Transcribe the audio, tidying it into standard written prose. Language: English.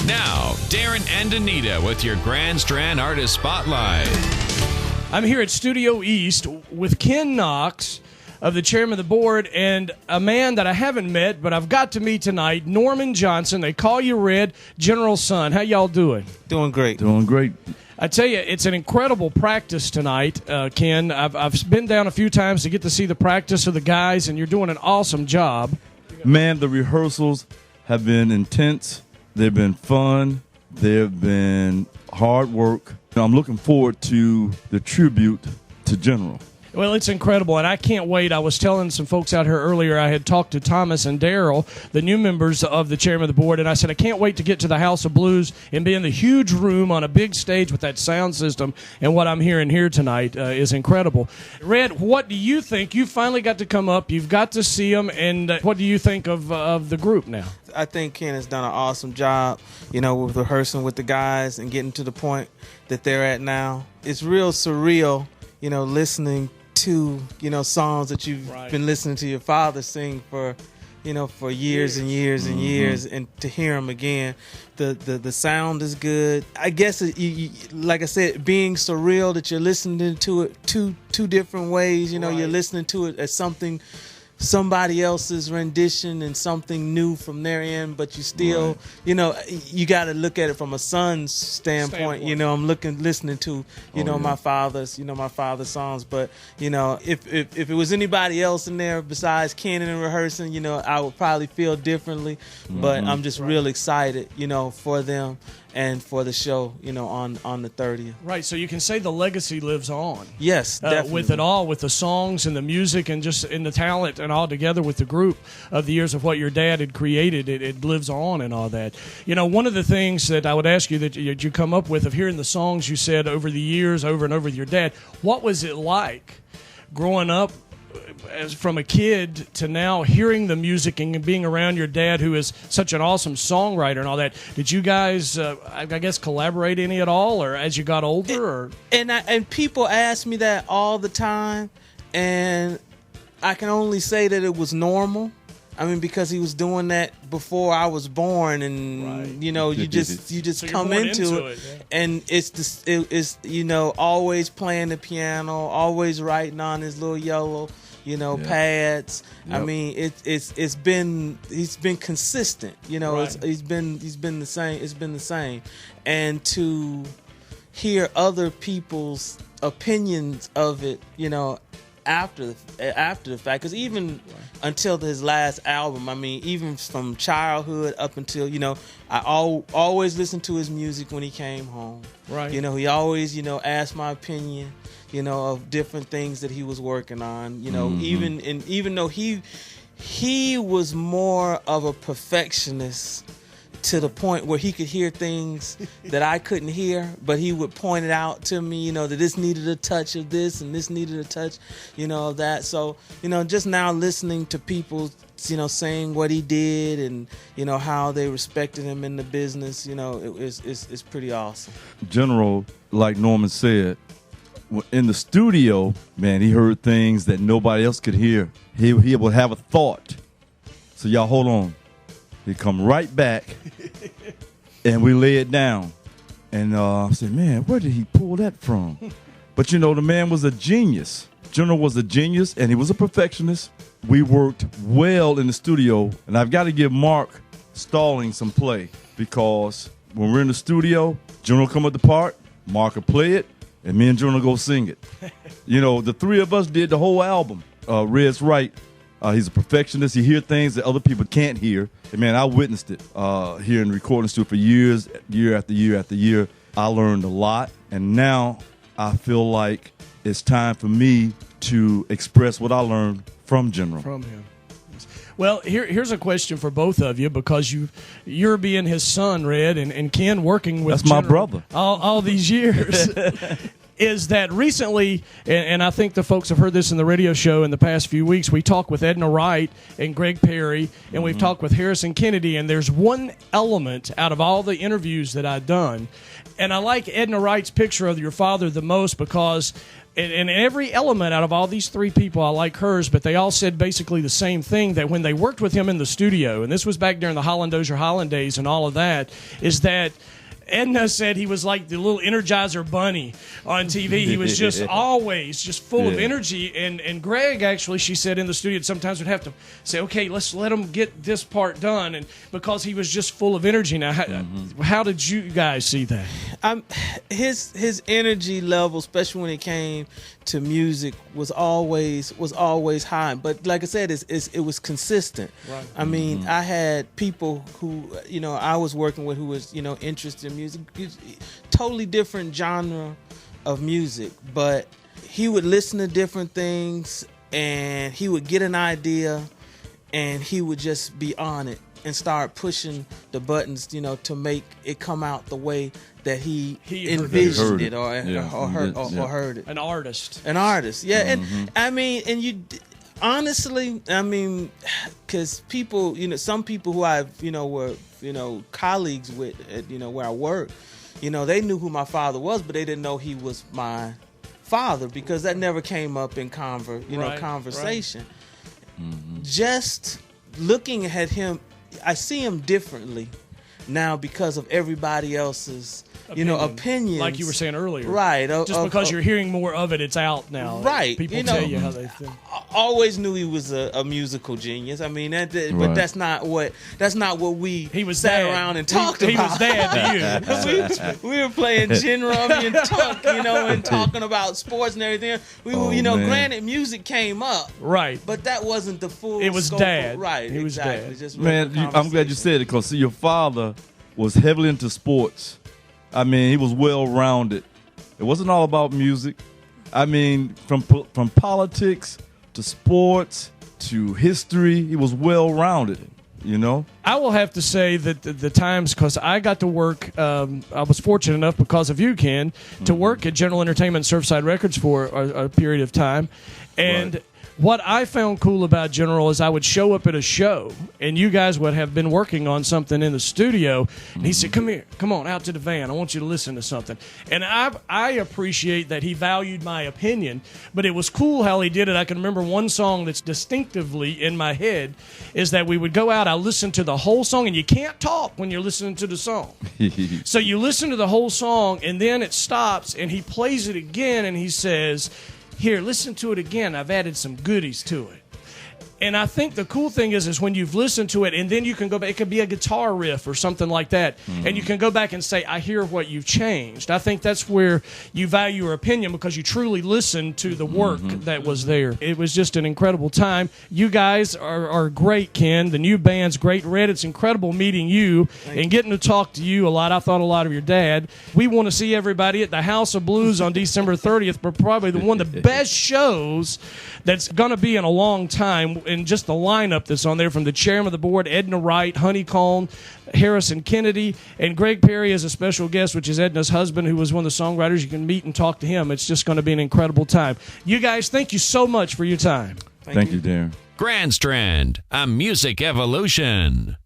Now, Darren and Anita with your Grand Strand Artist Spotlight. I'm here at Studio East with Ken Knox of the chairman of the board and a man that I haven't met, but I've got to meet tonight, Norman Johnson. They call you Red, General's son. How y'all doing? Doing great. Doing great. I tell you, it's an incredible practice tonight, Ken. I've been down a few times to get to see the practice of the guys, and you're doing an awesome job. Man, the rehearsals have been intense. They've been fun. They've been hard work. I'm looking forward to the tribute to General. Well, it's incredible, and I can't wait. I was telling some folks out here earlier, I had talked to Thomas and Daryl, the new members of the chairman of the board, and I said, I can't wait to get to the House of Blues and be in the huge room on a big stage with that sound system, and what I'm hearing here tonight is incredible. Red, what do you think? You finally got to come up, you've got to see them, and what do you think of the group now? I think Ken has done an awesome job, with rehearsing with the guys and getting to the point that they're at now. It's real surreal, listening to songs that you've been listening to your father sing for years and years and years, and to hear them again, the sound is good. I guess like I said, being surreal that you're listening to it two different ways. You're listening to it as somebody else's rendition and something new from their end, but you still, you got to look at it from a son's standpoint. I'm listening to, my father's songs. But if it was anybody else in there besides Ken and rehearsing, I would probably feel differently. But I'm just real excited, for them and for the show, on the 30th. Right, so you can say the legacy lives on. Yes, definitely. With it all, with the songs and the music and just in the talent and all together with the group of the years of what your dad had created, it lives on and all that. One of the things that I would ask you that you come up with of hearing the songs you said over the years, over and over with your dad, what was it like growing up as from a kid to now hearing the music and being around your dad, who is such an awesome songwriter and all that? Did you guys, I guess, collaborate any at all, or as you got older? And people ask me that all the time, and I can only say that it was normal. I mean, because he was doing that before I was born, and you just so come into it, yeah. And it's always playing the piano, always writing on his little yellow pads. Yep. I mean, he's been consistent. Right. He's been the same. It's been the same, and to hear other people's opinions of it, after the fact, because even until his last album, I mean, even from childhood up until, I always listened to his music when he came home. Right. He always, asked my opinion, of different things that he was working on. Even though he was more of a perfectionist, to the point where he could hear things that I couldn't hear, but he would point it out to me, that this needed a touch of this and this needed a touch, of that. So, just now listening to people, saying what he did and, how they respected him in the business, it's pretty awesome. General, like Norman said, in the studio, man, he heard things that nobody else could hear. He would have a thought. So y'all hold on. He come right back, and we lay it down. And I said, man, where did he pull that from? But, the man was a genius. General was a genius, and he was a perfectionist. We worked well in the studio, and I've got to give Mark Stalling some play, because when we're in the studio, General come with the part, Mark will play it, and me and General go sing it. The three of us did the whole album. Red's right. He's a perfectionist. He hears things that other people can't hear. And, man, I witnessed it here in the recording studio for years, year after year after year. I learned a lot, and now I feel like it's time for me to express what I learned from General. From him. Well, here's a question for both of you, because you're being his son, Red, and Ken working with That's my brother. all these years. Is that recently, and I think the folks have heard this in the radio show in the past few weeks, we talked with Edna Wright and Greg Perry, and we've talked with Harrison Kennedy, and there's one element out of all the interviews that I've done, and I like Edna Wright's picture of your father the most, because and every element out of all these three people, I like hers, but they all said basically the same thing, that when they worked with him in the studio, and this was back during the Holland Dozier Holland days and all of that, is that Edna said he was like the little Energizer bunny on TV. He was just always just full of energy. And Greg, actually, she said in the studio sometimes would have to say, okay, let's let him get this part done, and because he was just full of energy. Now, how did you guys see that? His energy level, especially when it came to music, was always high. But like I said, it was consistent. Right. I mean, I had people who I was working with who was interested in music, totally different genre of music, but he would listen to different things and he would get an idea and he would just be on it and start pushing the buttons, to make it come out the way that he envisioned it or heard it. An artist, yeah. And I mean, and you honestly, I mean, because people, some people who I've were colleagues with at, where I work, they knew who my father was, but they didn't know he was my father because that never came up in conversation. Right. Just looking at him, I see him differently now because of everybody else's opinions. Like you were saying earlier. Right. Just because you're hearing more of it, it's out now. Right. People tell you how they think. I always knew he was a musical genius. I mean, but that's not what we sat around and talked about. He was dad to you. we were playing gin rummy and tuck, and talking about sports and everything. Granted, music came up. Right. But that wasn't the full It was scope dad. Right. He was exactly. dad. Just Man, I'm glad you said it because, see, your father was heavily into sports. I mean, he was well-rounded. It wasn't all about music. I mean, from politics to sports to history, he was well-rounded, I will have to say that the times, because I got to work, I was fortunate enough because of you, Ken, to work at General Entertainment Surfside Records for a period of time. And Right. What I found cool about General is I would show up at a show, and you guys would have been working on something in the studio, and he said, come here, come on, out to the van. I want you to listen to something. And I appreciate that he valued my opinion, but it was cool how he did it. I can remember one song that's distinctively in my head is that we would go out, I listened to the whole song, and you can't talk when you're listening to the song. So you listen to the whole song, and then it stops, and he plays it again, and he says, here, listen to it again. I've added some goodies to it. And I think the cool thing is when you've listened to it, and then you can go back. It could be a guitar riff or something like that, and you can go back and say, I hear what you've changed. I think that's where you value your opinion because you truly listened to the work that was there. It was just an incredible time. You guys are great, Ken. The new band's great. Red, it's incredible meeting you and getting to talk to you a lot. I thought a lot of your dad. We want to see everybody at the House of Blues on December 30th, but probably one of the best shows that's going to be in a long time. And just the lineup that's on there from the chairman of the board, Edna Wright, Honeycomb, Harrison Kennedy, and Greg Perry as a special guest, which is Edna's husband, who was one of the songwriters. You can meet and talk to him. It's just going to be an incredible time. You guys, thank you so much for your time. Thank you, Darren. Grand Strand, a music evolution.